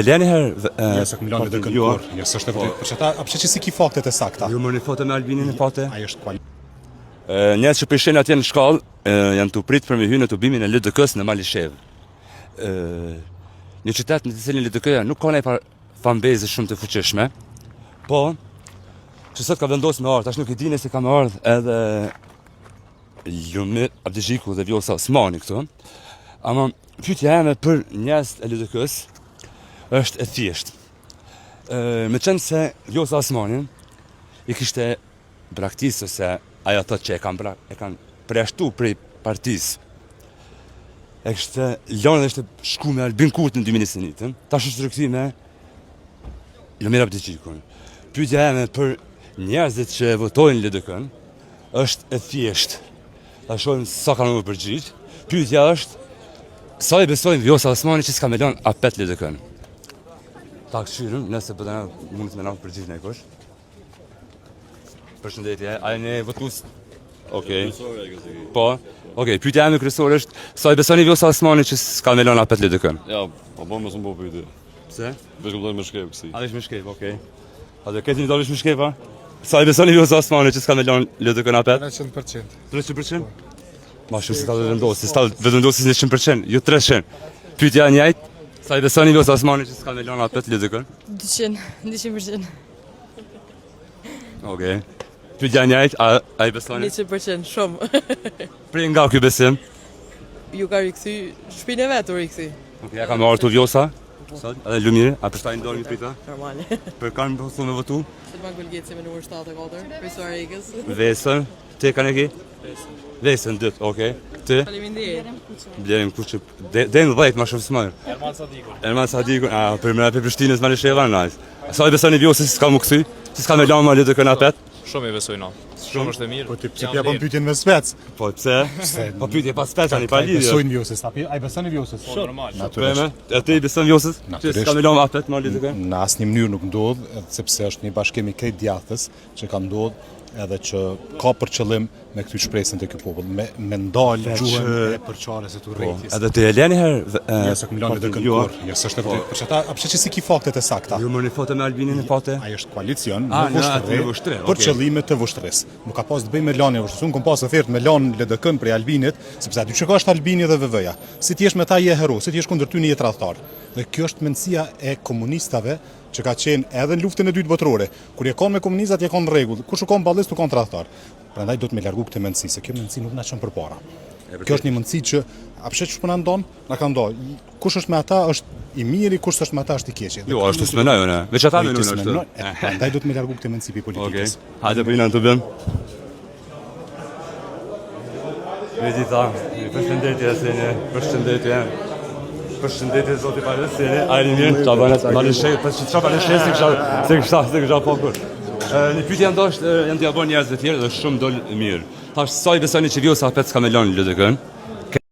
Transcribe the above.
Leni herë... Jo, se këmë lanë dhe këndëkur. Jo, së është e vërtet. Për që ata, apëshe që si ki faktet e sakta. Ju mërë një foto me Albinin në fate? Ajo është kual. Njerëz që prishin atje në shkallë, janë të pritë për me hynë në tubimin e LDK-s në Malishev. Një qytet në të cilin LDK-ja nuk ka nej fanbase shumë të fuqishme, po, që sot ka vendosur me ardhë, tash nuk i dini se ka me ardhë edhe Lumir Abdixhiku dhe Vjosa Osmani këtu. Ama pyetja ime për njerëz e LDK-s është e thjeshtë. Me qenë se Vjosa Osmani i kishte braktisë ose ajo thot që e kanë përjashtu prej partisë. E kishte lënë dhe ishte shku me Albin Kurti në 2021, tash është rikthyer me Lumir Abdixhikun. Pyetja ime për njerëzit që votojnë LDK-n është e thjeshtë. Ta shohim sa kanë më përgjigj. Pyetja është sa i besojnë Vjosa Osmani që s'ka me lënë apet LDK-n. Ta këshyrëm, nëse përda mund të me nafë përgjigj në e kush. Përshëndetje, a e një votus? Okej. Po, okej, pyetja ime kryesore është sa i besoni Vjosa Osmani që s'ka me lënë apet LDK-n? Ja, po më së më po pyetje. Pse? Vesh këlloj me shkep kësi. A vesh me shkep, okej. A dhe këtë një dalësh me shkepa? Sa i besoni Vjosa Osmani që s'ka me lënë LDK-n apet? 300%. 300%? Ma shumë si ta vendosi 100%, jo 300. Pyetja e njëjtë, sa i besoni Vjosa Osmani që s'ka me lënë apet LDK-n? 200%. Okej. Pyetja e njëjtë, a i besoni? 100%, shumë. Prej nga ky besim? Ju ka rikthy, shpinë e vetë u rikthy. Okej, ja ka me ardhur Vjosa? Sot? Edhe Lumiri, a përshtaj ndonjë prita? Normale. Për kanë bëhu me votu? Selma Gulgeci me numër 74, prej Suarigës. Vesën, ti kanë e ki? Vesën, dytë, okej. Ti? Faleminderit. Blerim kuqë, dhe në dhejtë ma shumë smërë. Erman Sadikun, për mëra për Prishtinës Malisheva, nice. Sa i besoni Vjosës si s'ka më kësy? Si s'ka me lanë ma LDK-n apet? Shumë i besojna. Shumë është e mirë. Po ti pse pja po pyetjen me spec? Po pse? Po pyetje pas spec tani pa lidhje. Besojnë Vjosës, ai besoni Vjosës? Shumë normal. Natyrisht. E ti beson Vjosës? Që s'ka me lanë apet ma LDK? Në asnjë mënyrë nuk ndodh, sepse është një bashkim i krejt djathës që ka ndodhur edhe që ka për qëllim me këtë shpresën të ky popull, me ndalë gjuhën e përçarjes së turrëtjes. Edhe ti e leni herë? Jo, se këmë lanë dhe këndëkur. Jo, së është e vërtet. Për që ata, apëshe që si ki faktet e sakta. Ju mërë një foto me Albinin në fate? Ajo është koalicion në vështre, për qëllime të vështris. Nuk ka pas të bëj me lanë e vështris. Unë kom pas ofertë me lanë LDK-n prej Albinit, sepse aty që ka është Albini dhe VV-ja. Si t'jesh me ta je hero, si t'jesh kundër ty një jetë radhtar. Dhe kjo është mendësia e komunistave që ka qenë edhe në luftën e dytë botërore. Kur je kanë me komunizat, je kanë në rregull. Kur shkon ballist, u kanë tradhtar. Prandaj do të më largu këtë mendësi, se kjo mendësi nuk na çon përpara. Kjo është një mendësi që apshe që shpëna ndon, na ka ndoj. Kush është me ata është i miri, kush është me ata është i keq. Jo, ashtu s'mendoj unë. Veç ata mendojnë ashtu. Prandaj do të më largu këtë mendësi pi politikës. Okej. Hajde po të bëm. Vedita, përshëndetje Sene, përshëndetje. Përshëndetje zoti Palestine, ajri mirë, çabanet Malishej, po çabanet se kisha po kur. Një pyetje ndoshta janë t'ia bën njerëz të tjerë dhe shumë dol mirë. Tash sa i besoni që Vjosa apet s'ka me lënë LDK-n?